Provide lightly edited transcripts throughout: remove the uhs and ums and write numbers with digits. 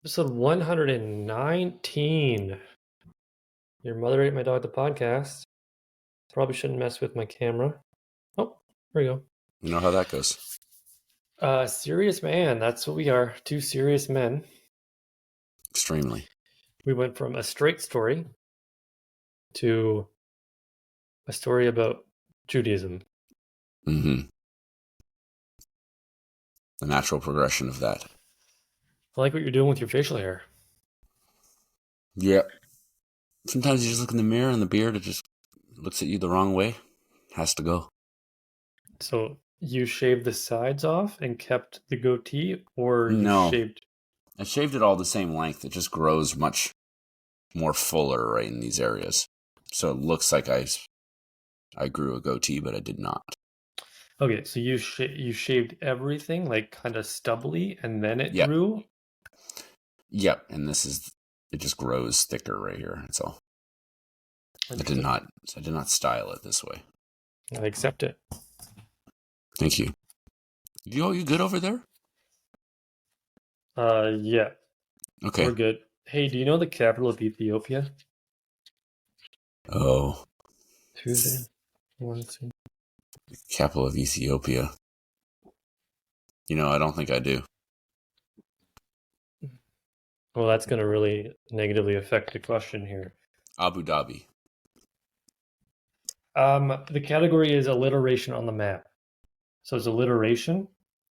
Episode 119. Your Mother Ate My Dog, the podcast. Probably shouldn't mess with my camera. Oh, there we go. You know how that goes. Serious man. That's what we are. Two serious men. Extremely. We went from a straight story to a story about Judaism. Mm-hmm. The natural progression of that. I like what you're doing with your facial hair. Yeah. Sometimes you just look in the mirror and the beard, it just looks at you the wrong way. Has to go. So you shaved the sides off and kept the goatee, or you No. shaved... I shaved it all the same length. It just grows much more fuller right in these areas. So it looks like I grew a goatee, but I did not. Okay, so you shaved everything, like kind of stubbly, and then it Yep. grew? Yep, and it just grows thicker right here. That's all. I did not style it this way. I accept it. Thank you. You good over there? Yeah. Okay. We're good. Hey, do you know the capital of Ethiopia? Oh. Tuesday. Capital of Ethiopia. I don't think I do. Well, that's going to really negatively affect the question here. Abu Dhabi. The category is alliteration on the map. So it's alliteration.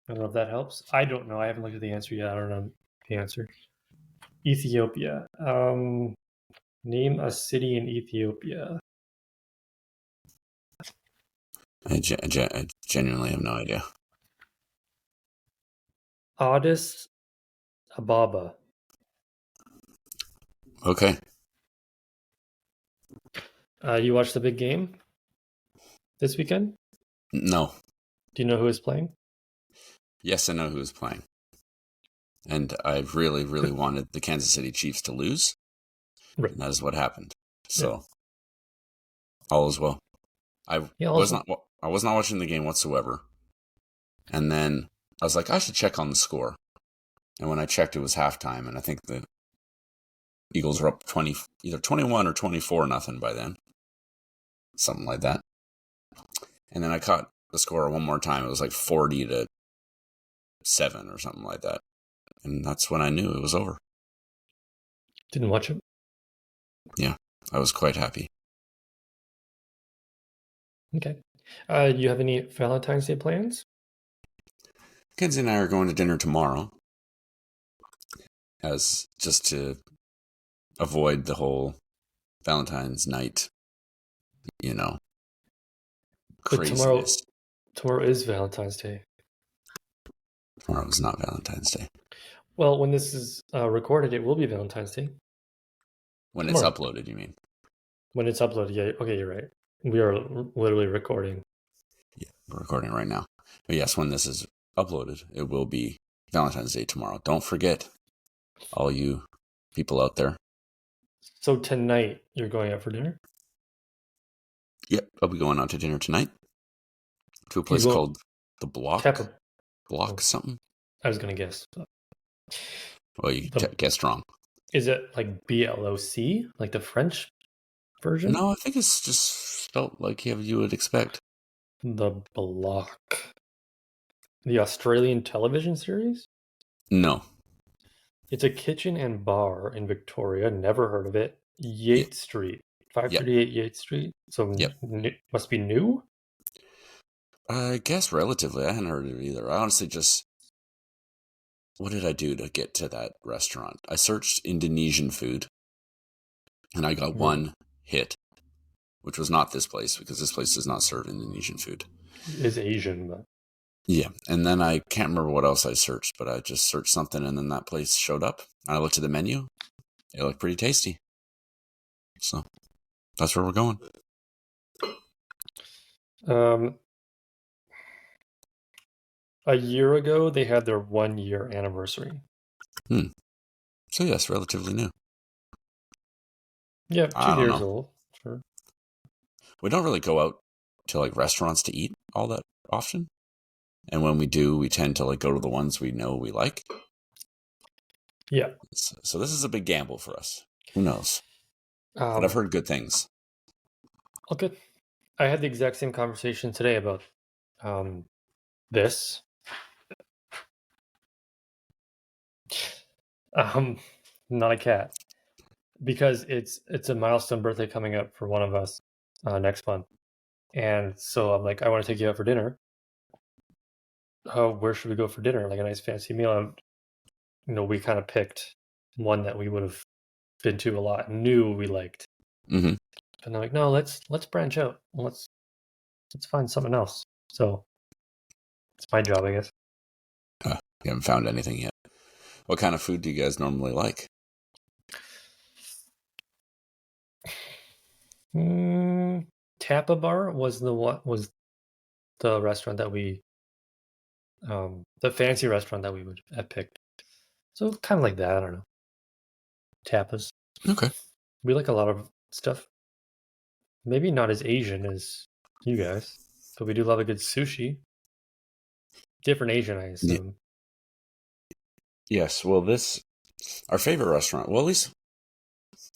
I don't know if that helps. I don't know. I haven't looked at the answer yet. I don't know the answer. Ethiopia. Name a city in Ethiopia. I genuinely have no idea. Addis Ababa. Okay. You watched the big game this weekend? No. Do you know who is playing? Yes, I know who's playing. And I really, really wanted the Kansas City Chiefs to lose. Right. And that is what happened. So, all is well. I was not watching the game whatsoever. And then I was like, I should check on the score. And when I checked, it was halftime. And I think the Eagles were up either 21 or 24-0 by then. Something like that. And then I caught the score one more time. It was like 40-7 or something like that. And that's when I knew it was over. Didn't watch it? Yeah, I was quite happy. Okay. Do you have any Valentine's Day plans? Kenzie and I are going to dinner tomorrow. As just to avoid the whole Valentine's night, craziness. Tomorrow is Valentine's Day. Tomorrow is not Valentine's Day. Well, when this is recorded, it will be Valentine's Day. When it's uploaded, you mean? When it's uploaded, yeah. Okay, you're right. We are literally recording. Yeah, we're recording right now. But yes, when this is uploaded, it will be Valentine's Day tomorrow. Don't forget, all you people out there. So tonight, you're going out for dinner? Yep, I'll be going out to dinner tonight. To a place called The Block. Block something? I was going to guess. Well, you guessed wrong. Is it like BLOC? Like the French version? No, I think it's just spelled like you would expect. The Block. The Australian television series? No. It's a kitchen and bar in Victoria. Never heard of it. Yates Street. 538 Yates Street. So must be new? I guess relatively. I hadn't heard of it either. I honestly just... What did I do to get to that restaurant? I searched Indonesian food, and I got one hit, which was not this place, because this place does not serve Indonesian food. It is Asian, but... Yeah, and then I can't remember what else I searched, but I just searched something, and then that place showed up. And I looked at the menu. It looked pretty tasty. So, that's where we're going. A year ago, they had their 1-year anniversary. So yes, relatively new. Yeah, 2 years old. Sure. We don't really go out to restaurants to eat all that often. And when we do, we tend to go to the ones we know we like. Yeah. So this is a big gamble for us. Who knows? But I've heard good things. Okay. I had the exact same conversation today about this. Not a cat. Because it's a milestone birthday coming up for one of us next month. And so I'm like, I want to take you out for dinner. Where should we go for dinner? Like a nice fancy meal. And, we kind of picked one that we would have been to a lot, knew we liked. Mm-hmm. And they're like, no, let's branch out. Let's find something else. So it's my job, I guess. You haven't found anything yet. What kind of food do you guys normally like? Tapa Bar was the restaurant that we the fancy restaurant that we would have picked. So kind of like that, I don't know. Tapas. Okay. We like a lot of stuff. Maybe not as Asian as you guys, but we do love a good sushi. Different Asian, I assume. Yes. Well, our favorite restaurant. Well, at least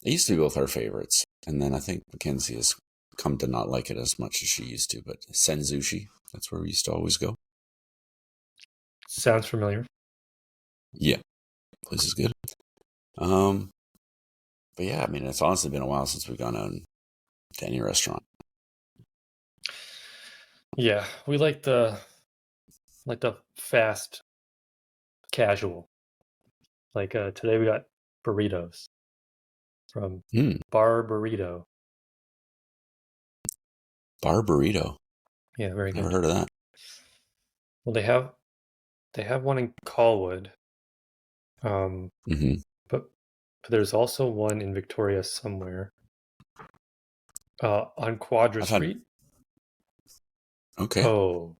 it used to be both our favorites, and then I think Mackenzie has come to not like it as much as she used to. But Senzushi, that's where we used to always go. Sounds familiar. Yeah, place is good. But yeah, I mean, it's honestly been a while since we've gone out to any restaurant. Yeah, we like the fast casual. Like today we got burritos from Bar Burrito. Bar Burrito. Yeah, very good. Never heard of that. Well, they have one in Colwood. But there's also one in Victoria somewhere. On Quadra Street. Okay. Oh.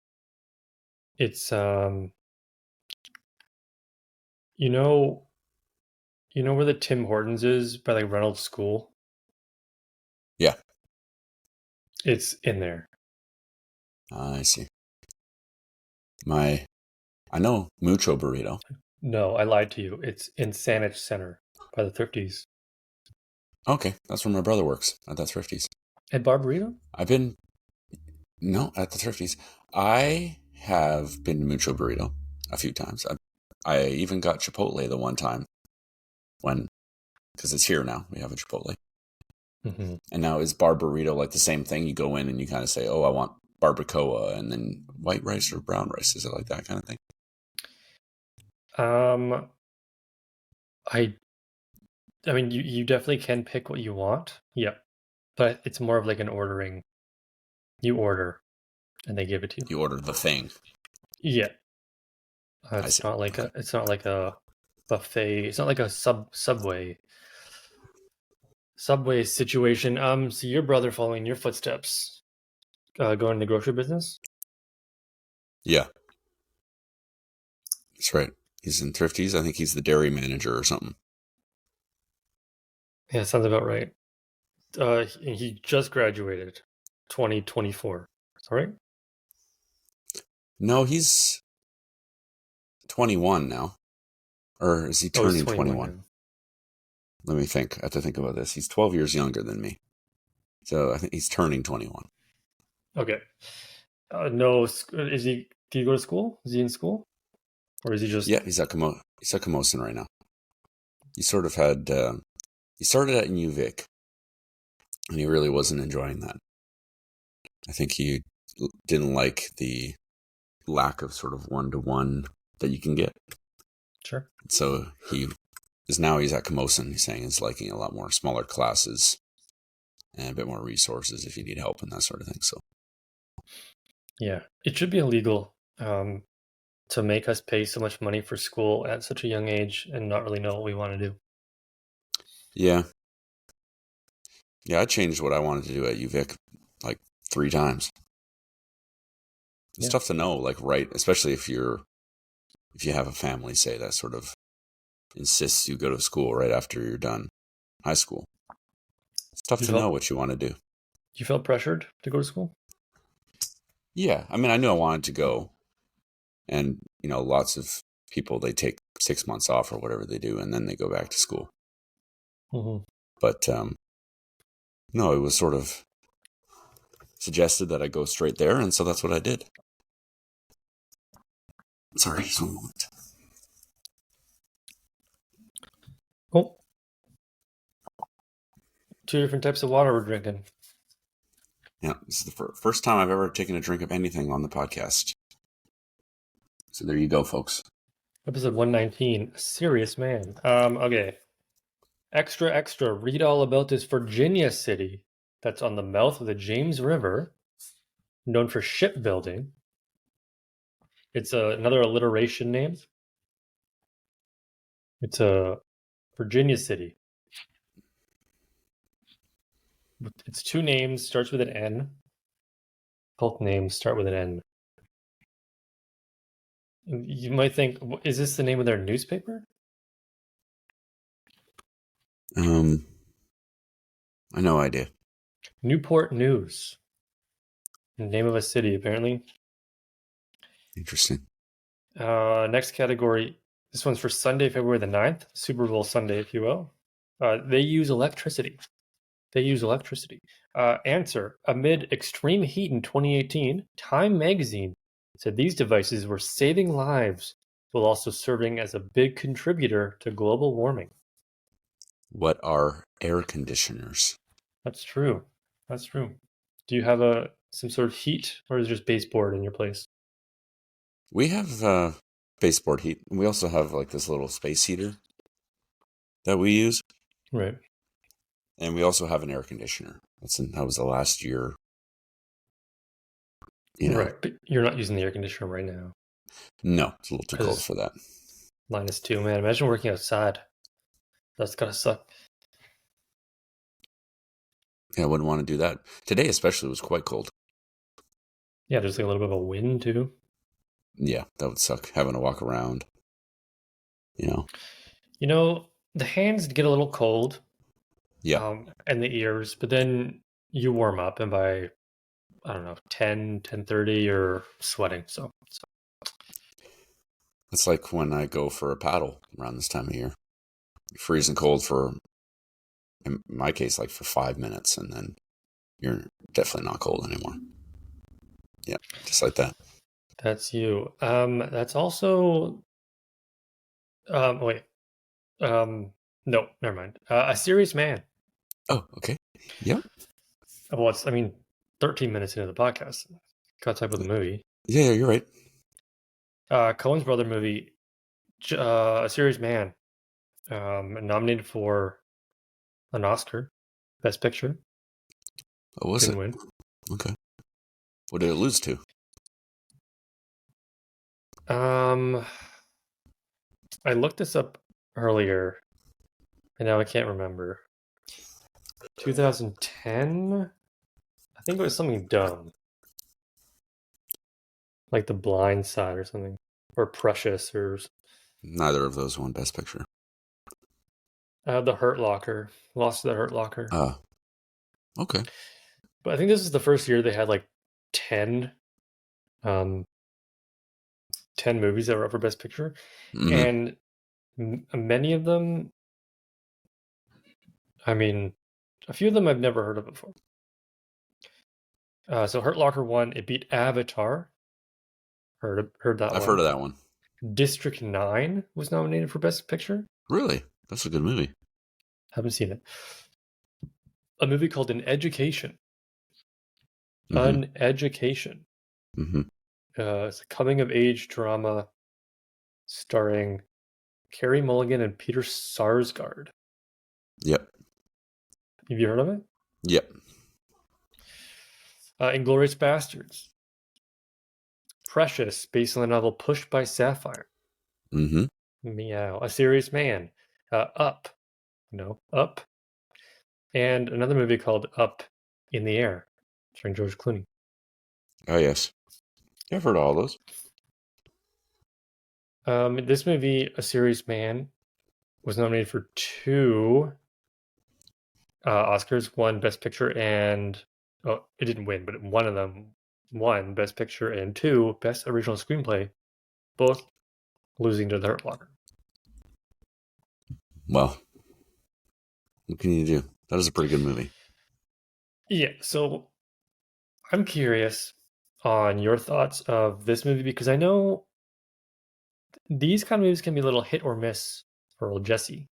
It's you know where the Tim Hortons is by like Reynolds School? Yeah. It's in there. I see. I know Mucho Burrito. No, I lied to you. It's in Saanich Center by the Thrifties. Okay, that's where my brother works, at that Thrifties. At Bar Burrito? No, at the Thrifties. I have been to Mucho Burrito a few times. I even got Chipotle the one time because it's here now. We have a Chipotle. Mm-hmm. And now is Bar Burrito like the same thing? You go in and you kind of say, oh, I want barbacoa and then white rice or brown rice. Is it like that kind of thing? I mean, you definitely can pick what you want. Yeah. But it's more of like an ordering. You order and they give it to you. You order the thing. Yeah. It's not like a buffet. It's not like a subway situation. So your brother following your footsteps, going in the grocery business? Yeah. That's right. He's in Thrifties. I think he's the dairy manager or something. Yeah, sounds about right. He just graduated 2024. Is that right? No, he's 21 now. Or is he turning 21? Let me think. I have to think about this. He's 12 years younger than me. So I think he's turning 21. Okay. No, is he? Do you go to school? Is he in school? Or is he just... Yeah, he's at Camosun right now. He sort of had... he started at UVic. And he really wasn't enjoying that. I think he didn't like the lack of sort of one-to-one that you can get. Sure. So he's at Camosun. He's saying he's liking a lot more smaller classes and a bit more resources if you need help and that sort of thing. So yeah, it should be illegal to make us pay so much money for school at such a young age and not really know what we want to do. Yeah, I changed what I wanted to do at UVic like 3 times. It's tough to know, like, right, especially if you have a family, say, that sort of insists you go to school right after you're done high school. It's tough to know what you want to do. You felt pressured to go to school? Yeah, I mean, I knew I wanted to go, and lots of people, they take 6 months off or whatever they do, and then they go back to school. Mm-hmm. But no, it was sort of suggested that I go straight there, and so that's what I did. Sorry, just 1 moment. Oh. 2 different types of water we're drinking. Yeah, this is the first time I've ever taken a drink of anything on the podcast. So there you go, folks. Episode 119, A Serious Man. Okay. Extra, read all about this Virginia city that's on the mouth of the James River, known for shipbuilding. It's another alliteration name. It's a Virginia city. It's 2 names, starts with an N. Both names start with an N. You might think, is this the name of their newspaper? I no idea. Newport News. Name of a city, apparently. Interesting. Next category. This one's for Sunday, February the 9th. Super Bowl Sunday, if you will. They use electricity. Answer. Amid extreme heat in 2018, Time magazine said these devices were saving lives while also serving as a big contributor to global warming. What are air conditioners? That's true. Do you have some sort of heat, or is it just baseboard in your place? We have baseboard heat. We also have like this little space heater that we use. Right. And we also have an air conditioner. That was the last year. Right, but you're not using the air conditioner right now. No, it's a little too cold for that. -2, man. Imagine working outside. That's gotta suck. Yeah, I wouldn't want to do that. Today especially was quite cold. Yeah, there's like a little bit of a wind too. Yeah, that would suck, having to walk around. The hands get a little cold. Yeah. And the ears, but then you warm up, and by, I don't know, 10:30, you're sweating. So it's like when I go for a paddle around this time of year. Freezing cold for, in my case, like for 5 minutes, and then you're definitely not cold anymore. Yeah, just like that. That's you. That's also. Wait. No, never mind. A Serious Man. Oh, okay. Yep. Well, 13 minutes into the podcast. Got to talk about the movie. Yeah, you're right. Coen's brother movie, A Serious Man, nominated for an Oscar, Best Picture. Oh, was Didn't it? win. Okay. What did it lose to? I looked this up earlier, and now I can't remember. 2010? I think it was something dumb. Like The Blind Side or something. Or Precious or... Neither of those won Best Picture. The Hurt Locker. Lost to The Hurt Locker. Okay. But I think this is the first year they had like 10 movies that were up for Best Picture. Mm-hmm. And many of them, a few of them I've never heard of before. So Hurt Locker won. It beat Avatar. Heard that one. I've heard of that one. District 9 was nominated for Best Picture. Really? That's a good movie. Haven't seen it. A movie called An Education. Mm-hmm. An Education. Mm-hmm. It's a coming-of-age drama starring Carey Mulligan and Peter Sarsgaard. Yep. Have you heard of it? Yep. Inglourious Bastards. Precious, based on the novel Pushed by Sapphire. Mm-hmm. Meow. A Serious Man. Up. Up. And another movie called Up in the Air, starring George Clooney. Oh, yes. I've heard of all those. This movie, A Serious Man, was nominated for 2 Oscars. 1 Best Picture and... Oh, it didn't win, but one of them won Best Picture, and 2 Best Original Screenplay. Both losing to the Hurt Locker. Well, what can you do? That is a pretty good movie. Yeah, so I'm curious on your thoughts of this movie because I know these kind of movies can be a little hit or miss for old Jesse.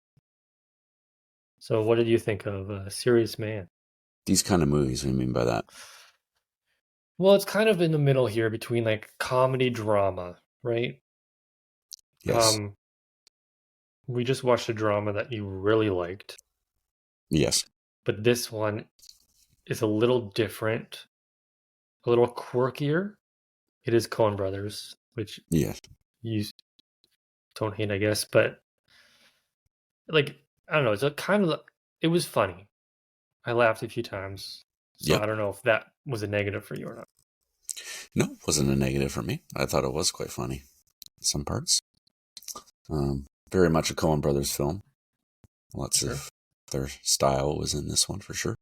So what did you think of Serious Man? These kind of movies, what do you mean by that? Well, it's kind of in the middle here between like comedy drama, right? Yes. We just watched a drama that you really liked. Yes. But this one is a little different, a little quirkier. It is Coen Brothers, which yes, you don't hate, I guess, but like I don't know, it's a kind of it was funny. I laughed a few times, so yep. I don't know if that was a negative for you or not. No, it wasn't a negative for me. I thought it was quite funny in some parts. Very much a Coen Brothers film. Lots of their style was in this one for sure.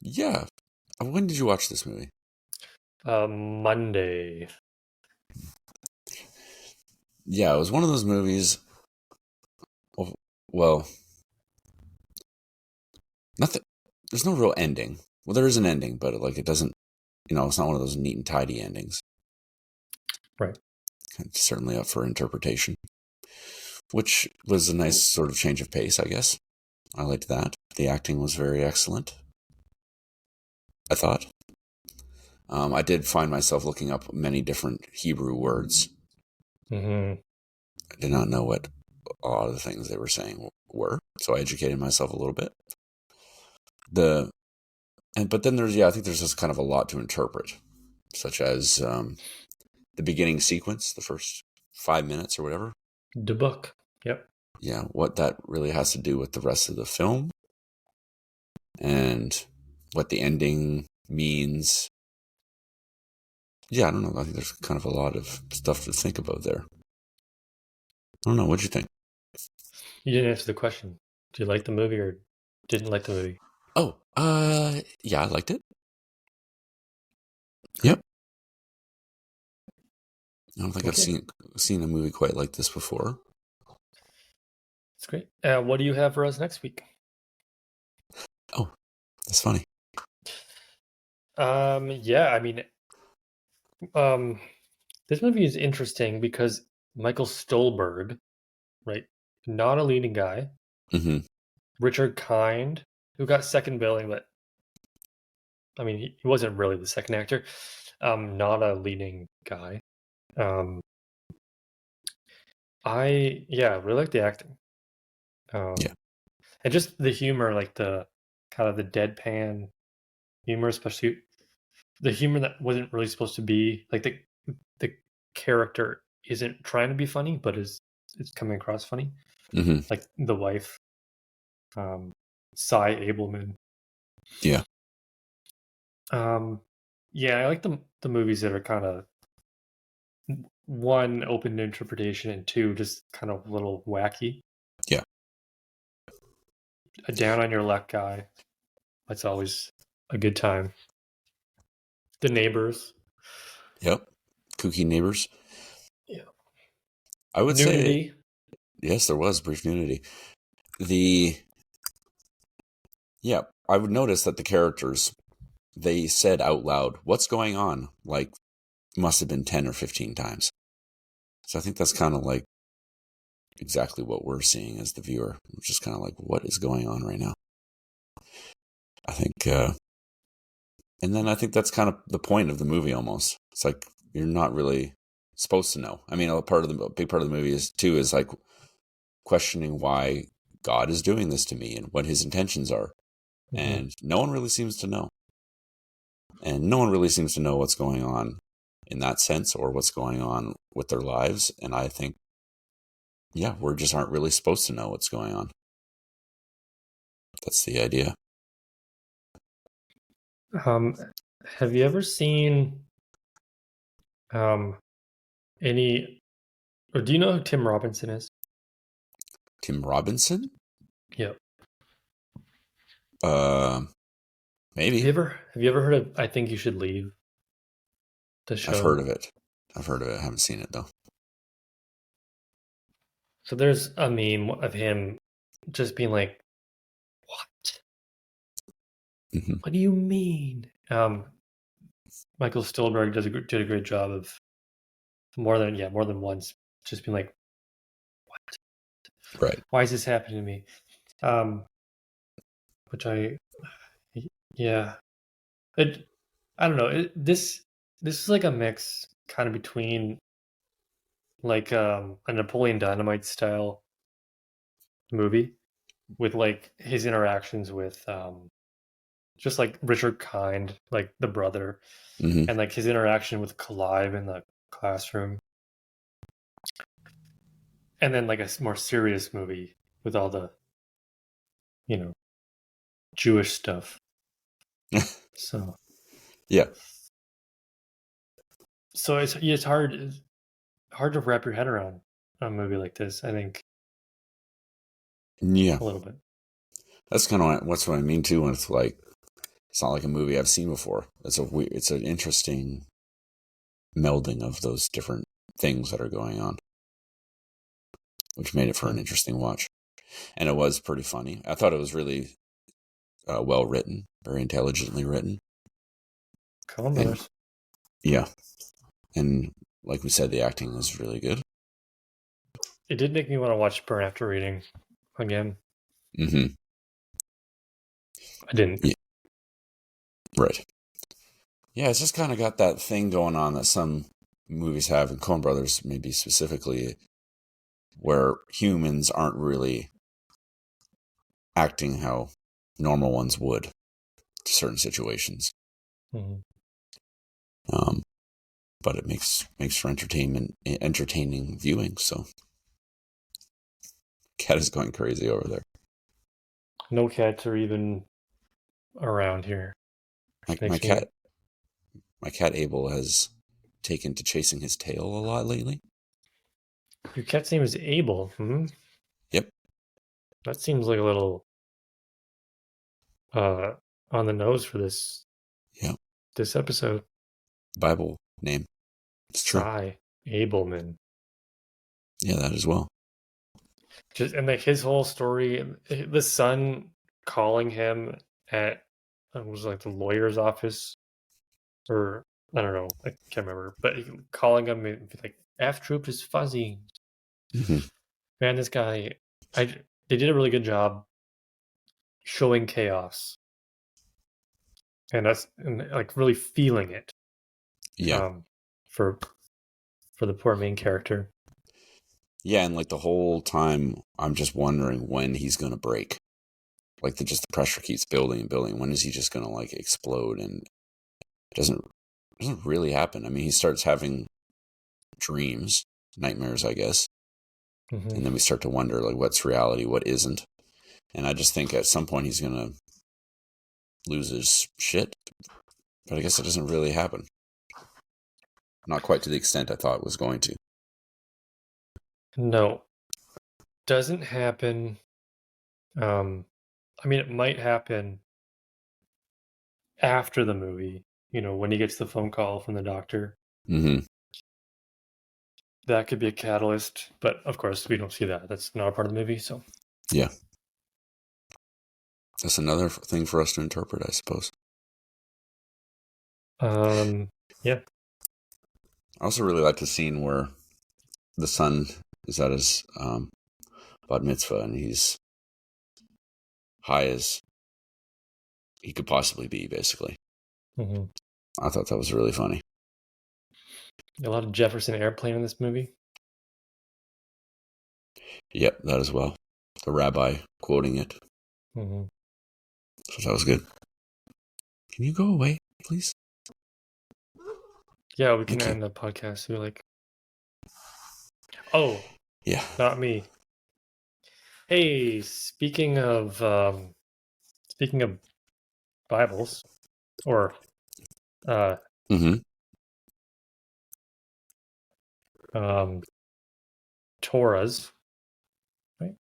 Yeah. When did you watch this movie? Monday. Yeah, it was one of those movies. Well, nothing. There's no real ending. Well, there is an ending, but it doesn't. It's not one of those neat and tidy endings. Right. It's certainly up for interpretation, which was a nice sort of change of pace, I guess. I liked that. The acting was very excellent, I thought. I did find myself looking up many different Hebrew words. Mm-hmm. I did not know what a lot of the things they were saying were, so I educated myself a little bit. But then I think there's just kind of a lot to interpret, such as the beginning sequence, the first 5 minutes or whatever. The book. Yep. Yeah, what that really has to do with the rest of the film, and what the ending means. Yeah, I don't know. I think there's kind of a lot of stuff to think about there. I don't know. What'd you think? You didn't answer the question. Do you like the movie or didn't like the movie? Oh, yeah, I liked it. Yep. I don't think I've seen a movie quite like this before. That's great. What do you have for us next week? Oh, that's funny. Yeah, I mean, this movie is interesting because Michael Stolberg, right? Not a leading guy. Mm-hmm. Richard Kind, who got second billing, but I mean, he wasn't really the second actor. Not a leading guy. I really like the acting. Yeah. And just the humor, like the kind of the deadpan humor, especially the humor that wasn't really supposed to be like the character isn't trying to be funny, but it's coming across funny. Mm-hmm. Like the wife, Cy Abelman. Yeah. Yeah, I like the movies that are kind of one open to interpretation and two just kind of a little wacky. Yeah. A down on your luck guy. That's always a good time. The Neighbors. Yep. Kooky Neighbors. Yeah. I would Nudity. say yes, there was brief nudity. I would notice that the characters, they said out loud, "What's going on?" Like, must have been 10 or 15 times. So I think that's kind of like exactly what we're seeing as the viewer. It's just kind of like, what is going on right now? I think, and then I think that's kind of the point of the movie almost. It's like, you're not really supposed to know. I mean, a big part of the movie is like questioning why God is doing this to me and what his intentions are. Mm-hmm. And no one really seems to know. And no one really seems to know what's going on in that sense or what's going on with their lives. And I think, we just aren't really supposed to know what's going on. That's the idea. Have you ever seen any, or do you know who Tim Robinson is? Tim Robinson? Yep. Maybe. Have you ever heard of I Think You Should Leave? The show? I've heard of it. I've heard of it. I haven't seen it though. So there's a meme of him just being like, "What? Mm-hmm. What do you mean?" Michael Stuhlbarg did a great job of more than once just being like, "What? Right. Why is this happening to me?" Which yeah, I don't know. This is like a mix kind of between like a Napoleon Dynamite style movie with like his interactions with just like Richard Kind, like the brother, Mm-hmm. and like his interaction with Clive in the classroom, and then like a more serious movie with all the Jewish stuff. So yeah. So it's hard to wrap your head around a movie like this, I think. Yeah. A little bit. That's kind of what I mean too. When it's like, it's not like a movie I've seen before. It's an interesting melding of those different things that are going on, which made it for an interesting watch. And it was pretty funny. I thought it was really well written, very intelligently written. Coen Brothers. Yeah. And like we said, the acting was really good. It did make me want to watch Burn After Reading again. Mm-hmm. I didn't. Yeah. Right. Yeah, it's just kind of got that thing going on that some movies have, and Coen Brothers maybe specifically, where humans aren't really acting how normal ones would to certain situations. Mm-hmm. But it makes for entertaining viewing. So, cat is going crazy over there. No cats are even around here. My cat Abel has taken to chasing his tail a lot lately. Your cat's name is Abel. Hmm? Yep. That seems like a little on the nose for this. Yeah. This episode. Bible name. It's true. Cy Abelman. Yeah, that as well. Just and like his whole story, the son calling him at it was like the lawyer's office, or I don't know, I can't remember, but calling him like F Troop is fuzzy. Mm-hmm. Man, this guy, they did a really good job showing chaos, and like really feeling it. Yeah. For the poor main character. Yeah, and like the whole time, I'm just wondering when he's gonna break. Like the pressure keeps building and building. When is he just gonna like explode? And it doesn't really happen. I mean, he starts having dreams, nightmares, I guess, and then we start to wonder like what's reality, what isn't. And I just think at some point he's gonna lose his shit. But I guess it doesn't really happen. Not quite to the extent I thought it was going to. No, doesn't happen. I mean, it might happen after the movie, when he gets the phone call from the doctor. Mm-hmm. That could be a catalyst, but of course we don't see that. That's not a part of the movie, so. Yeah. That's another thing for us to interpret, I suppose. Yeah. I also really like the scene where the son is at his bat mitzvah and he's high as he could possibly be, basically. Mm-hmm. I thought that was really funny. A lot of Jefferson Airplane in this movie. Yep, that as well. The rabbi quoting it. Mm-hmm. So that was good. Can you go away, please? Yeah, we can end the podcast. We're like, oh, yeah, not me. Hey, speaking of Bibles, or Torahs, right?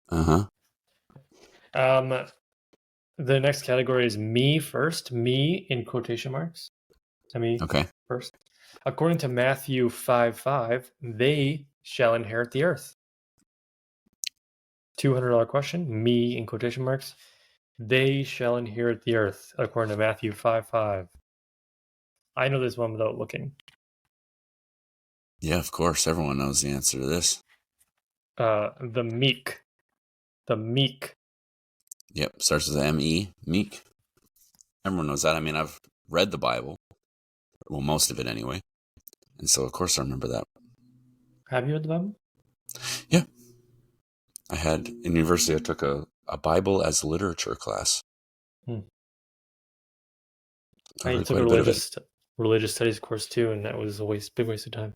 The next category is me first. Me in quotation marks. Me okay. first. According to Matthew 5:5, they shall inherit the earth. $200 question. Me in quotation marks. They shall inherit the earth, according to Matthew 5:5. I know this one without looking. Yeah, of course. Everyone knows the answer to this. The meek. The meek. Yep, starts with M-E, meek. Everyone knows that. I mean, I've read the Bible. Well, most of it anyway. And so, of course, I remember that. Have you read the Bible? Yeah. I had, in university, I took a Bible as literature class. I took a religious studies course too, and that was a big waste of time.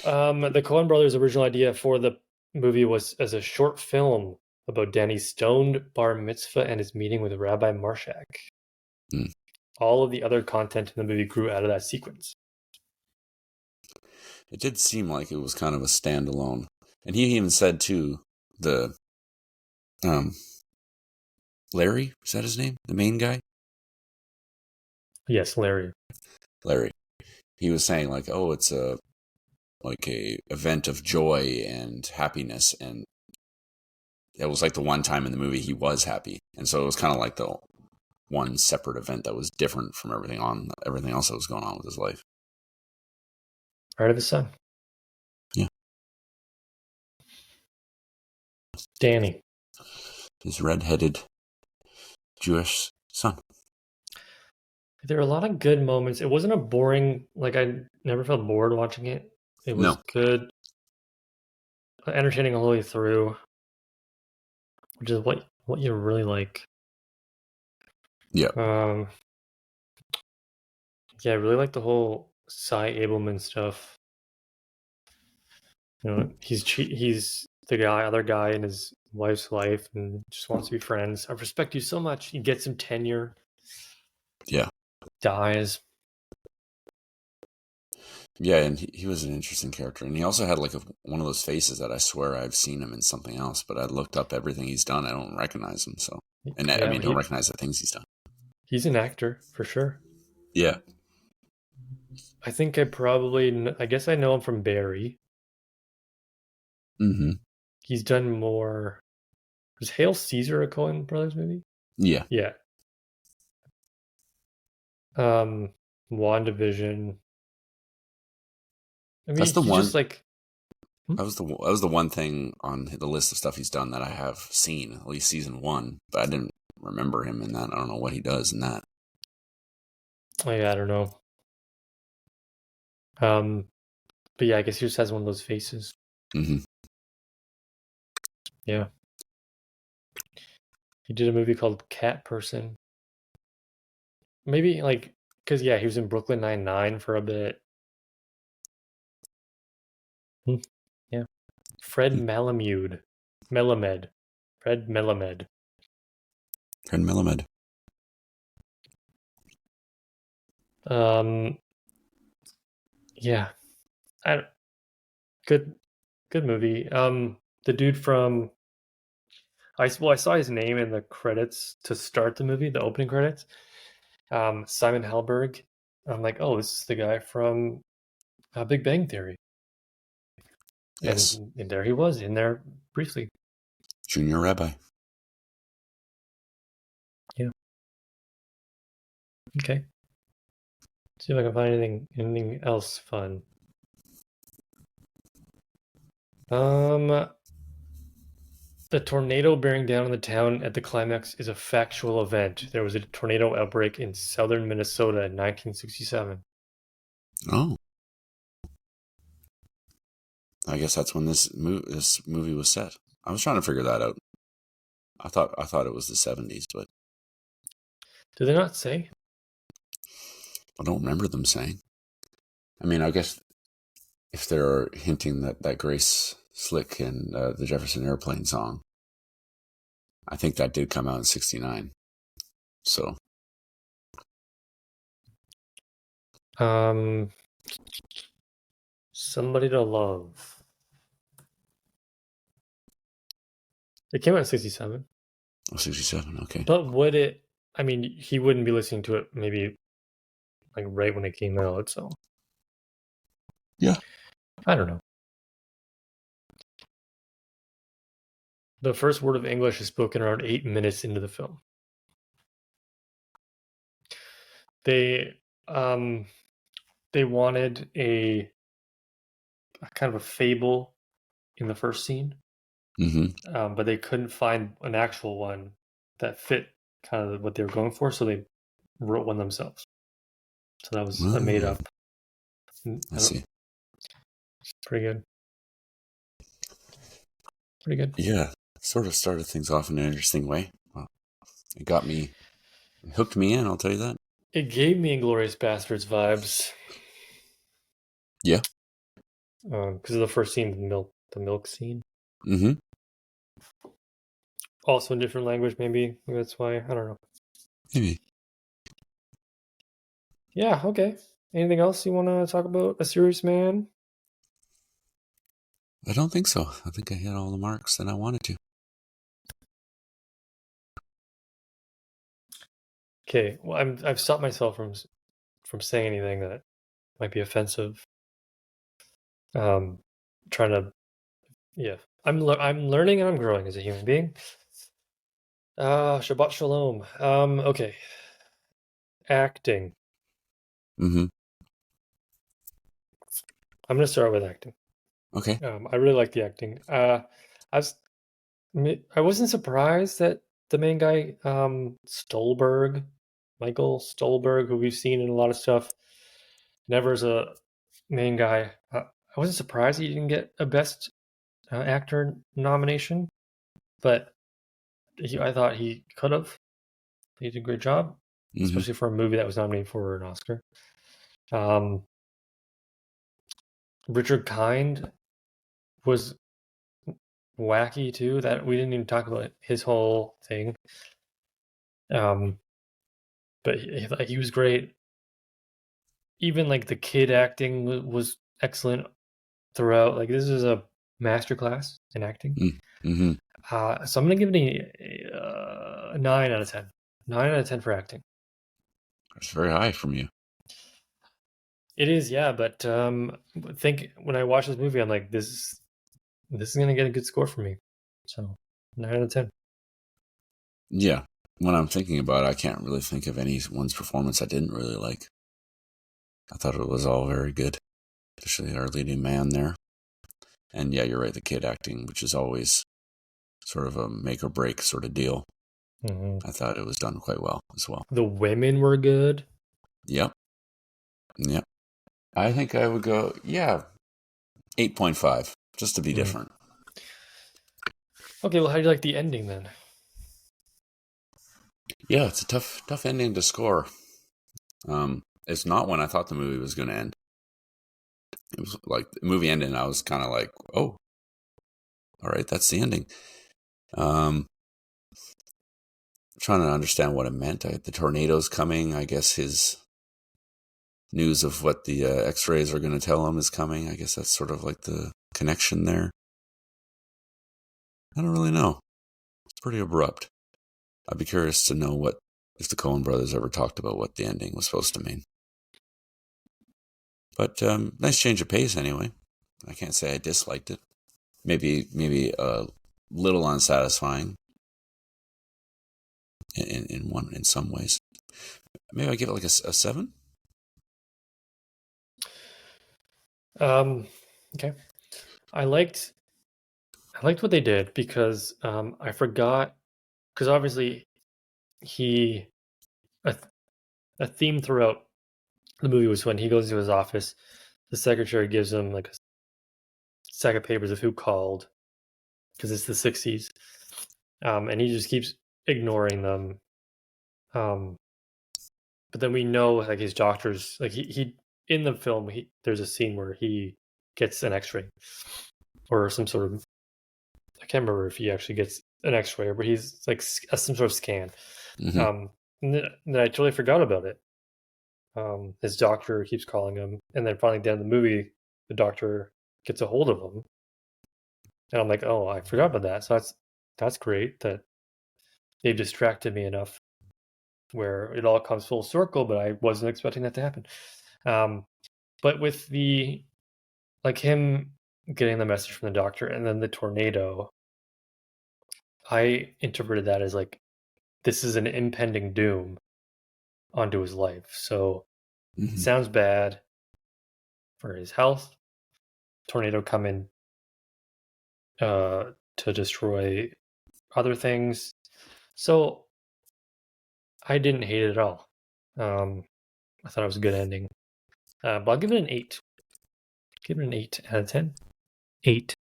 The Coen Brothers' original idea for the movie was as a short film about Danny's stoned bar mitzvah and his meeting with Rabbi Marshak. All of the other content in the movie grew out of that sequence. It did seem like it was kind of a standalone. And he even said, too, Larry, is that his name? The main guy? Yes, Larry. He was saying, like, oh, it's a event of joy and happiness. And it was like the one time in the movie he was happy. And so it was kind of like the one separate event that was different from everything else that was going on with his life. Right of his son. Yeah. Danny. His red-headed Jewish son. There are a lot of good moments. It wasn't a boring, like I never felt bored watching it. It was good, entertaining all the way through, which is what you really like. Yeah. Yeah, I really like the whole Cy Abelman stuff. You know, he's the other guy in his wife's life and just wants to be friends. I respect you so much. He gets some tenure. Yeah. Dies. Yeah, and he was an interesting character. And he also had like one of those faces that I swear I've seen him in something else, but I looked up everything he's done. I don't recognize him. So, and I don't recognize the things he's done. He's an actor for sure. Yeah. I think I guess I know him from Barry. Mm-hmm. He's done more. Was Hail Caesar a Coen Brothers movie? Yeah. Yeah. WandaVision. I mean, that's the one. Just like that was the one thing on the list of stuff he's done that I have seen, at least season 1, but I didn't remember him in that. I don't know what he does in that. Oh yeah, I don't know. But yeah, I guess he just has one of those faces. Mm-hmm. Yeah. He did a movie called Cat Person. Maybe because he was in Brooklyn Nine-Nine for a bit. Yeah. Fred Melamed. Fred Melamed. Yeah. Good movie. The dude from I saw his name in the credits to start the movie, the opening credits. Simon Helberg. I'm like, oh, this is the guy from Big Bang Theory. Yes. And there he was in there briefly. Junior Rabbi. Yeah. Okay. See if I can find anything else fun. The tornado bearing down on the town at the climax is a factual event. There was a tornado outbreak in southern Minnesota in 1967. Oh. I guess that's when this movie was set. I was trying to figure that out. I thought it was the 70s, but did they not say? I don't remember them saying. I mean, I guess if they're hinting that Grace Slick and the Jefferson Airplane song, I think that did come out in 69. So. Somebody to Love. It came out in 67. Oh, 67, okay. But would it... I mean, he wouldn't be listening to it maybe like right when it came out. So yeah, I don't know. The first word of English is spoken around 8 minutes into the film. They wanted a kind of a fable in the first scene, but they couldn't find an actual one that fit kind of what they were going for, so they wrote one themselves. So that was a made up. I see. Pretty good. Pretty good. Yeah, sort of started things off in an interesting way. Well, it got me, it hooked me in, I'll tell you that. It gave me Inglourious Basterds vibes. Yeah. Because of the first scene, the milk scene. Mm-hmm. Also in different language, maybe that's why. I don't know. Maybe. Yeah. Okay. Anything else you want to talk about? A Serious Man? I don't think so. I think I hit all the marks that I wanted to. Okay. Well, I've stopped myself from saying anything that might be offensive. Trying to, yeah. I'm learning and I'm growing as a human being. Shabbat shalom. Okay. Acting. Mm-hmm. I'm gonna start with acting. Okay. I really like the acting. I wasn't surprised that the main guy, Michael Stolberg, who we've seen in a lot of stuff, never as a main guy. I wasn't surprised he didn't get a Best Actor nomination, but I thought he could have. He did a great job, especially for a movie that was nominated for an Oscar. Richard Kind was wacky too. That we didn't even talk about his whole thing. But he was great. Even like the kid acting was excellent throughout. Like this is a masterclass in acting. Mm-hmm. So I'm gonna give it a 9 out of 10. 9 out of 10 for acting. That's very high from you. It is, yeah. But think when I watch this movie, I'm like, this is gonna get a good score for me. So 9 out of 10. Yeah. When I'm thinking about it, I can't really think of anyone's performance I didn't really like. I thought it was all very good, especially our leading man there. And yeah, you're right, the kid acting, which is always sort of a make or break sort of deal. Mm-hmm. I thought it was done quite well as well. The women were good. Yep. I think I would go, 8.5, just to be different. Okay, well, how do you like the ending then? Yeah, it's a tough ending to score. It's not when I thought the movie was going to end. It was like the movie ended, and I was kind of like, "Oh, all right, that's the ending." Trying to understand what it meant. The tornado's coming. I guess his news of what the X-rays are going to tell him is coming. I guess that's sort of like the connection there. I don't really know. It's pretty abrupt. I'd be curious to know if the Coen Brothers ever talked about what the ending was supposed to mean. But nice change of pace anyway. I can't say I disliked it. Maybe a little unsatisfying in some ways. Maybe I give it like a 7. Okay. I liked what they did because I forgot, because obviously a theme throughout the movie was when he goes into his office, the secretary gives him like a stack of papers of who called, because it's the 60s, and he just keeps ignoring them. But then we know like his doctors, like he in the film, there's a scene where he gets an X-ray or some sort of, I can't remember if he actually gets an X-ray, but he's like some sort of scan. Mm-hmm. And then I totally forgot about it. His doctor keeps calling him, and then finally at the end of the movie, the doctor gets a hold of him, and I'm like, oh, I forgot about that. So that's great that they've distracted me enough where it all comes full circle, but I wasn't expecting that to happen. But with the like him getting the message from the doctor and then the tornado, I interpreted that as like this is an impending doom onto his life. So it sounds bad for his health. Tornado come in to destroy other things. So I didn't hate it at all. I thought it was a good ending. But I'll give it an 8. Give it an 8 out of 10. 8.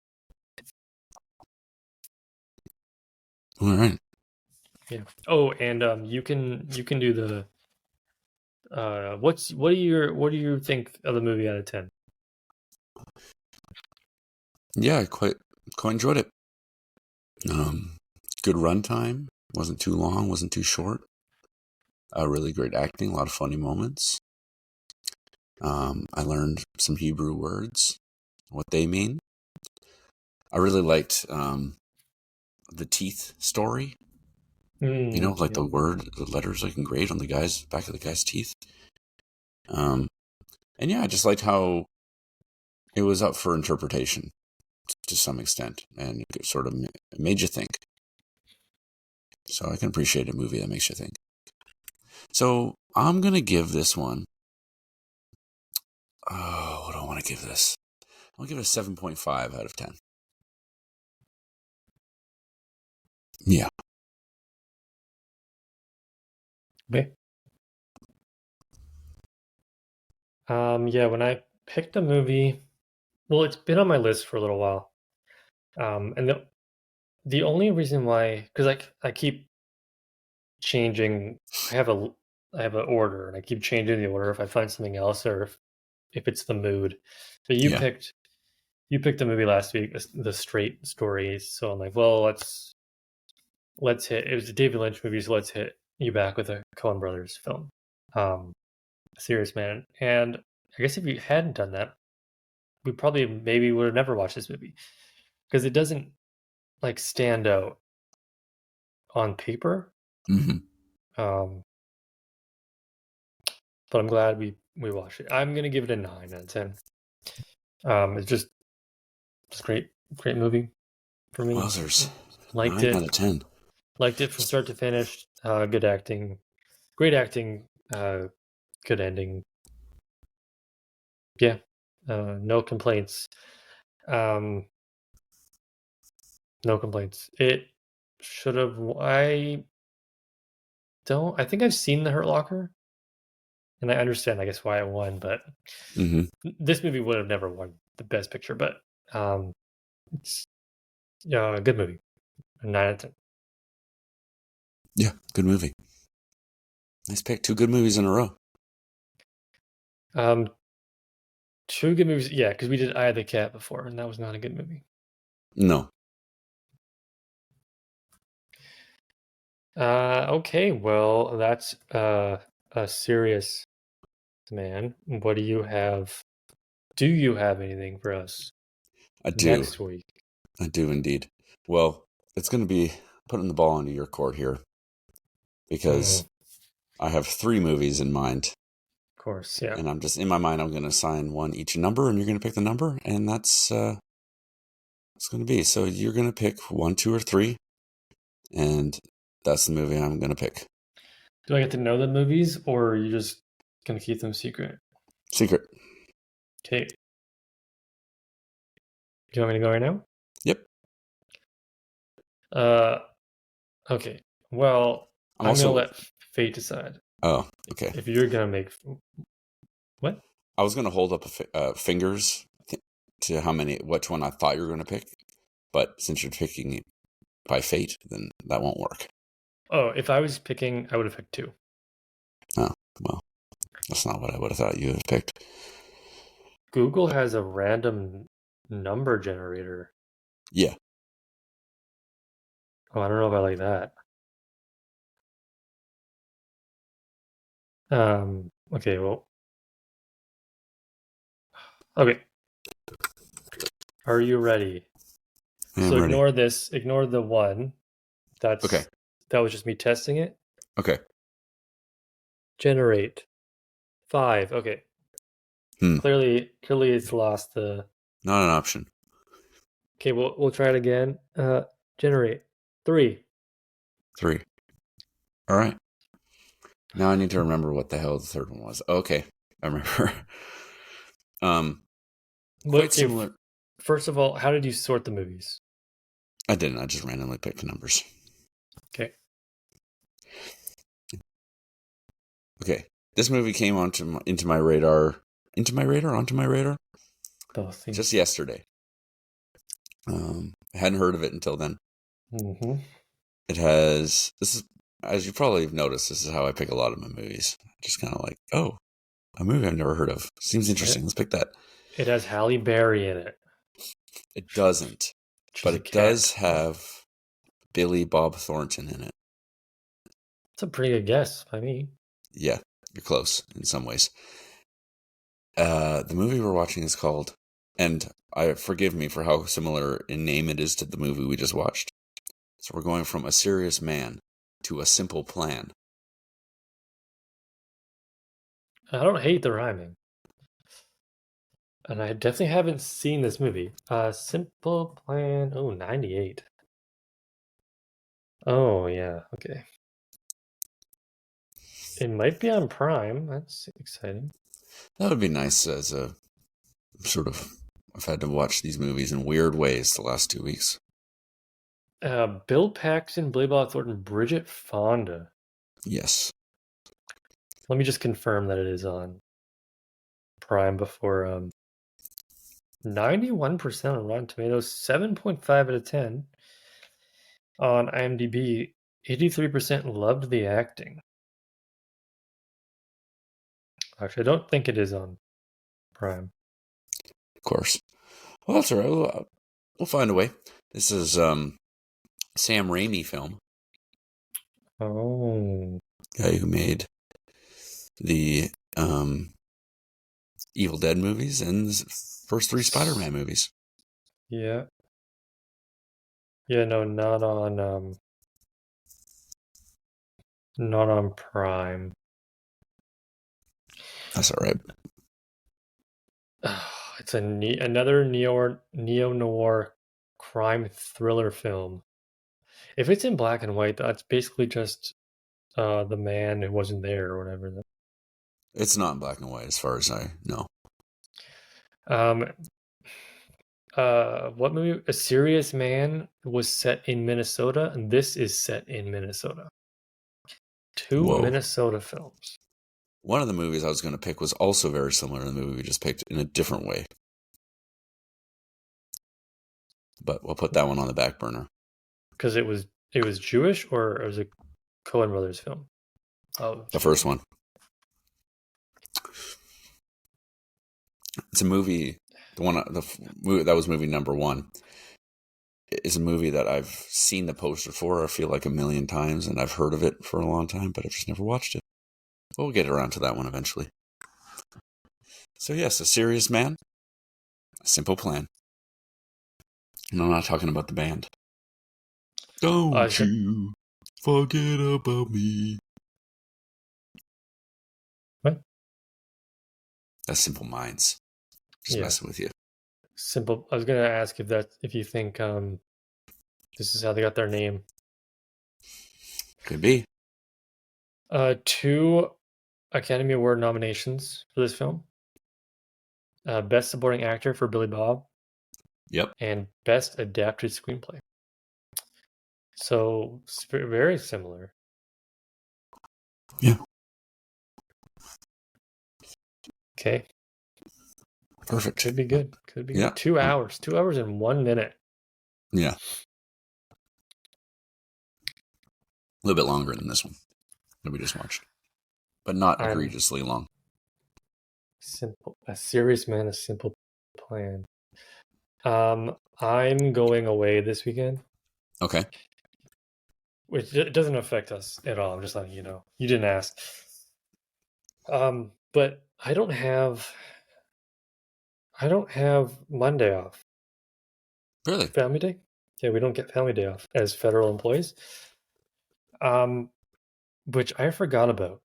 All right. Yeah. Oh, and you can do the what do you think of the movie out of 10? Yeah, I quite enjoyed it. Good runtime. Wasn't too long. Wasn't too short. Really great acting. A lot of funny moments. I learned some Hebrew words, what they mean. I really liked the teeth story. Like the letters like engraved on the back of the guy's teeth. And yeah, I just liked how it was up for interpretation to some extent, and it sort of made you think. So I can appreciate a movie that makes you think. So I'm gonna give this one. Oh, what do I want to give this? I'll give it a 7.5 out of 10. Yeah. Okay. Yeah, when I picked a movie, well, it's been on my list for a little while. And the only reason why, because I keep changing, I have an order, and I keep changing the order if I find something else or if it's the mood. So you picked the movie last week, the Straight Stories. So I'm like, well, let's hit. It was a David Lynch movie, so let's hit you back with a Coen Brothers film, Serious Man. And I guess if you hadn't done that, we probably maybe would have never watched this movie because it doesn't like stand out on paper. But I'm glad we watched it. I'm gonna give it a 9 out of 10. It's just great movie for me. Wowzers. Liked 9 it out of 10. Liked it from start to finish. Good acting, great acting. Good ending. Yeah, no complaints. No complaints. It should have. I think I've seen The Hurt Locker, and I understand, I guess, why it won. But this movie would have never won the Best Picture. But it's a good movie. A 9 out of 10. Yeah, good movie. Nice pick. 2 good movies in a row. 2 good movies. Yeah, because we did Eye of the Cat before, and that was not a good movie. No. Okay, well, that's a Serious Man. What do you have? Do you have anything for us? I do. Next week. I do indeed. Well, it's going to be putting the ball into your court here because I have 3 movies in mind. Of course, yeah. And I'm just in my mind, I'm going to assign one each number, and you're going to pick the number, and that's it's going to be. So you're going to pick 1, 2, or 3, and that's the movie I'm going to pick. Do I get to know the movies, or are you just going to keep them secret? Secret. Okay. Do you want me to go right now? Yep. Okay. Well, I'm going to let fate decide. Oh, okay. If you're going to make... What? I was going to hold up fingers to which one I thought you were going to pick, but since you're picking it by fate, then that won't work. Oh, if I was picking, I would have picked 2. Oh, well, that's not what I would have thought you would have picked. Google has a random number generator. Yeah. Oh, I don't know if I like that. Okay, well. Okay. Are you ready? So ignore this. Ignore the 1. That's okay. That was just me testing it. Okay. Generate. 5. Okay. Clearly it's lost the... Not an option. Okay, we'll try it again. Generate. 3. 3. All right. Now I need to remember what the hell the third one was. Okay, I remember. Quite similar. First of all, how did you sort the movies? I didn't. I just randomly picked numbers. Okay. Okay. This movie came onto my radar. Onto my radar? Both. Just yesterday. I hadn't heard of it until then. Mm-hmm. It has... This is, as you probably have noticed, this is how I pick a lot of my movies. Just kind of like, oh, a movie I've never heard of. Seems interesting. Let's pick that. It has Halle Berry in it. It doesn't. But it does have Billy Bob Thornton in it. That's a pretty good guess by me. Yeah, you're close in some ways. The movie we're watching is called, and forgive me for how similar in name it is to the movie we just watched. So we're going from A Serious Man to A Simple Plan. I don't hate the rhyming. And I definitely haven't seen this movie. Simple Plan. Oh, 98. Oh, yeah. Okay. It might be on Prime. That's exciting. That would be nice as a sort of... I've had to watch these movies in weird ways the last 2 weeks. Bill Paxton, Billy Bob Thornton, Bridget Fonda. Yes. Let me just confirm that it is on Prime before 91% on Rotten Tomatoes, 7.5 out of 10 on IMDb. 83% loved the acting. Actually, I don't think it is on Prime. Of course. Well, that's all right. We'll find a way. This is Sam Raimi film. Oh. Guy who made the Evil Dead movies and the first 3 Spider-Man movies. Yeah. Yeah, no, not on Prime. That's all right. It's another neo-noir crime thriller film. If it's in black and white, that's basically just the man who wasn't there or whatever. It's not in black and white as far as I know. What movie? A Serious Man was set in Minnesota, and this is set in Minnesota. 2 Minnesota films. One of the movies I was going to pick was also very similar to the movie we just picked in a different way. But we'll put that one on the back burner. Because it was Jewish, or it was a Coen Brothers film? Oh, the first one. It's a movie. That was movie number 1. It's a movie that I've seen the poster for, I feel like, a million times, and I've heard of it for a long time, but I've just never watched it. But we'll get around to that one eventually. So yes, A Serious Man, A Simple Plan. And I'm not talking about the band. Don't you forget about me. What? That's Simple Minds. Just messing with you. Simple. I was gonna ask if you think this is how they got their name. Could be. 2 Academy Award nominations for this film. Best Supporting Actor for Billy Bob. Yep. And Best Adapted Screenplay. So very similar. Yeah. Okay. Perfect. Could be good. Could be good. 2 hours. 2 hours and 1 minute. Yeah. A little bit longer than this one that we just watched. But not egregiously long. Simple. A Serious Man, A Simple Plan. I'm going away this weekend. Okay. Which it doesn't affect us at all. I'm just letting you know. You didn't ask. But I don't have Monday off. Really? Family Day? Yeah, we don't get Family Day off as federal employees. Which I forgot about.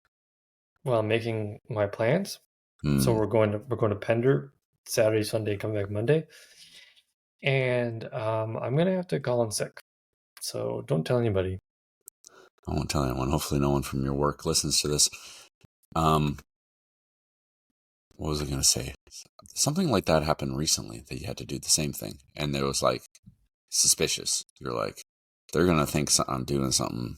Well, I'm making my plans. So Hmm. we're going to Pender Saturday, Sunday, come back Monday, and I'm gonna have to call in sick. So don't tell anybody. I won't tell anyone. Hopefully, no one from your work listens to this. What was I going to say? Something like that happened recently that you had to do the same thing, and it was like suspicious. You're like, they're gonna think I'm doing something.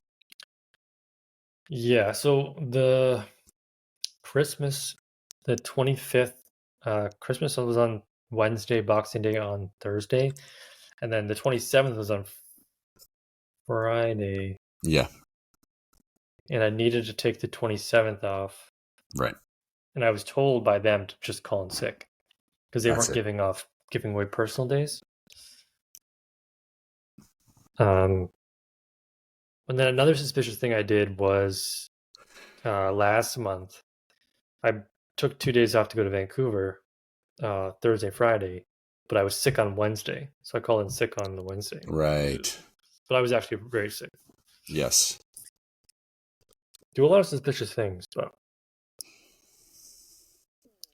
Yeah. So the Christmas, the 25th, Christmas was on Wednesday, Boxing Day on Thursday, and then the 27th was on Friday. Yeah. And I needed to take the 27th off. Right. And I was told by them to just call in sick because they That's weren't it. giving away personal days. And then another suspicious thing I did was last month I took 2 days off to go to Vancouver, Thursday, Friday, but I was sick on Wednesday, so I called in sick on the Wednesday. Right. But I was actually very sick. Yes. Do a lot of suspicious things, but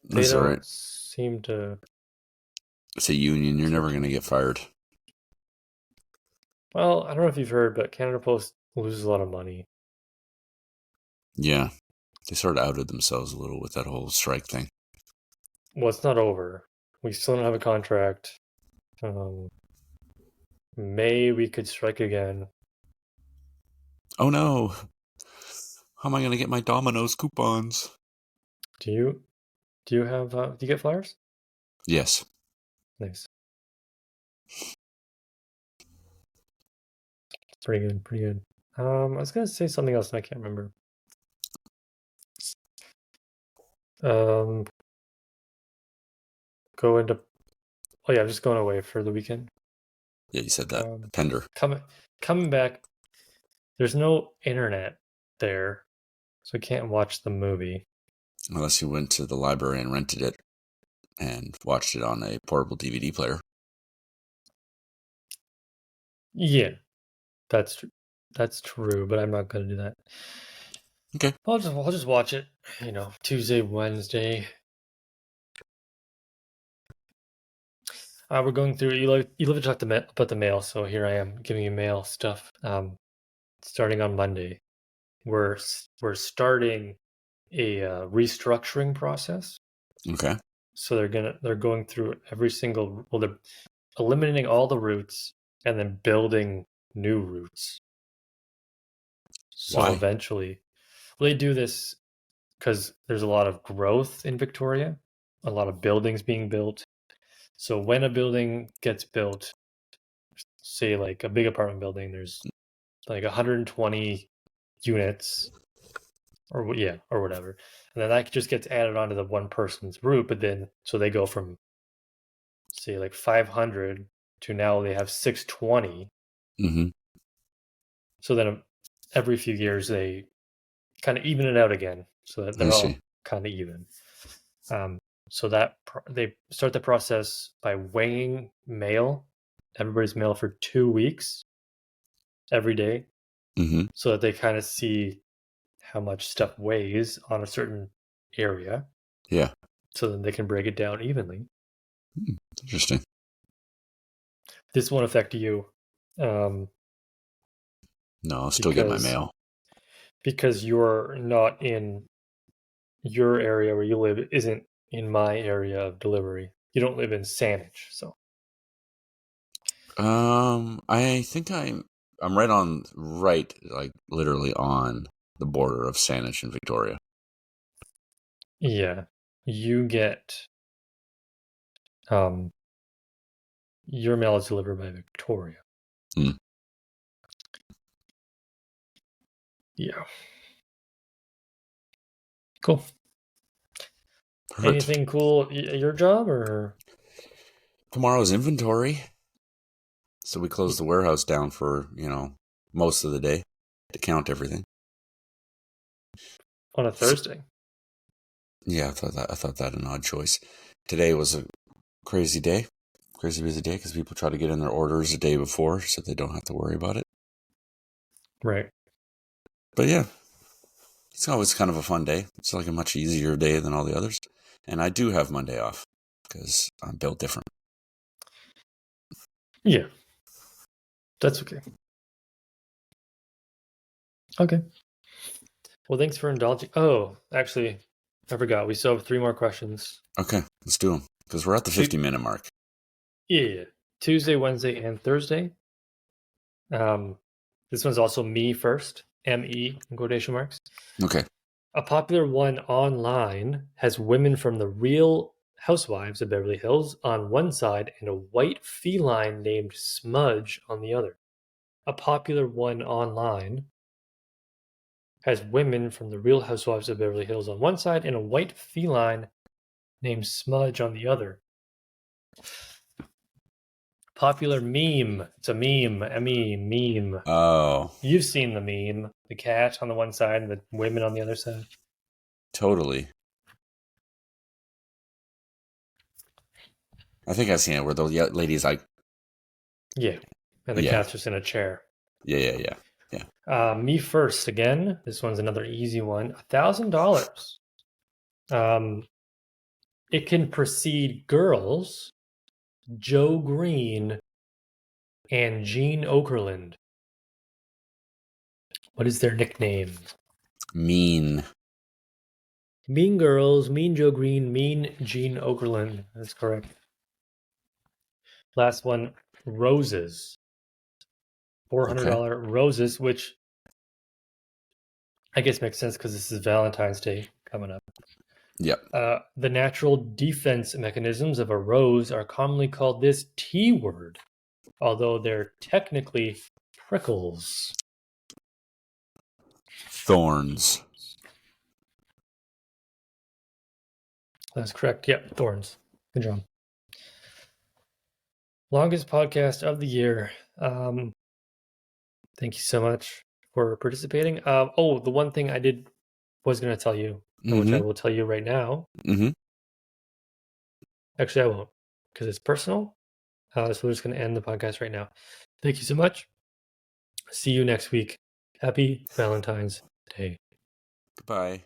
they That's all don't right. seem to. It's a union. You're never going to get fired. Well, I don't know if you've heard, but Canada Post loses a lot of money. Yeah. They sort of outed themselves a little with that whole strike thing. Well, it's not over. We still don't have a contract. May we could strike again. Oh no. How am I going to get my Domino's coupons? Do you have do you get flyers? Yes. Nice. Pretty good, pretty good. I was gonna say something else and I can't remember. Go into Oh yeah, I'm just going away for the weekend. Yeah, you said that. Pender. Coming back, there's no internet there, so I can't watch the movie. Unless you went to the library and rented it and watched it on a portable DVD player. Yeah, that's true. That's true, but I'm not gonna do that. Okay. I'll just watch it. Tuesday, Wednesday. We're going through. You live to talk about the mail, so here I am giving you mail stuff. Starting on Monday, we're starting a restructuring process. Okay. So they're going through every single. Well, they're eliminating all the routes and then building new routes. So Why? eventually, well, they do this because there's a lot of growth in Victoria, a lot of buildings being built. So when a building gets built, say like a big apartment building, there's like 120 units or whatever. And then that just gets added onto the one person's route, but then so they go from say like 500 to now they have 620. Mm-hmm. So then every few years they kind of even it out again so that they're all kind of even. So that they start the process by weighing mail, everybody's mail for 2 weeks every day, so that they kind of see how much stuff weighs on a certain area. Yeah. So then they can break it down evenly. Interesting. This won't affect you. No, I'll still get my mail. Because you're not in your area where you live isn't in my area of delivery. You don't live in Saanich, so. I think I'm right, like literally on the border of Saanich and Victoria. Yeah, you get, your mail is delivered by Victoria. Yeah. Cool. Perfect. Anything cool at your job or? Tomorrow's inventory. So we close the warehouse down for, most of the day to count everything. On a Thursday? Yeah, I thought that an odd choice. Today was a crazy busy day because people try to get in their orders a day before so they don't have to worry about it. Right. But yeah, It's always kind of a fun day. It's like a much easier day than all the others. And I do have Monday off because I'm built different. Yeah. That's okay. Okay. Well, thanks for indulging. Oh, actually, I forgot. We still have 3 more questions. Okay, let's do them because we're at the 50-minute mark. Yeah. Tuesday, Wednesday, and Thursday. This one's also me first. M-E in quotation marks. Okay. A popular one online has women from the Real Housewives of Beverly Hills on one side and a white feline named Smudge on the other. A popular one online has women from the Real Housewives of Beverly Hills on one side and a white feline named Smudge on the other. Popular meme. It's a meme. Meme. Oh. You've seen the meme. The cat on the one side and the women on the other side. Totally. I think I've seen it where the lady's like... Yeah. And the cat's just in a chair. Yeah. Me first again. This one's another easy one. $1,000. It can precede girls, Joe Green, and Gene Okerlund. What is their nickname? Mean Girls, Mean Joe Green, Mean Gene Okerlund. That's correct. Last one, roses. $400 roses, which I guess makes sense because this is Valentine's Day coming up. Yep. The natural defense mechanisms of a rose are commonly called this T word, although they're technically prickles. Thorns. That's correct. Yep, thorns. Good job. Longest podcast of the year. Thank you so much for participating. The one thing I was going to tell you, which I will tell you right now. Actually, I won't, because it's personal. So we're just going to end the podcast right now. Thank you so much. See you next week. Happy Valentine's Day. Goodbye.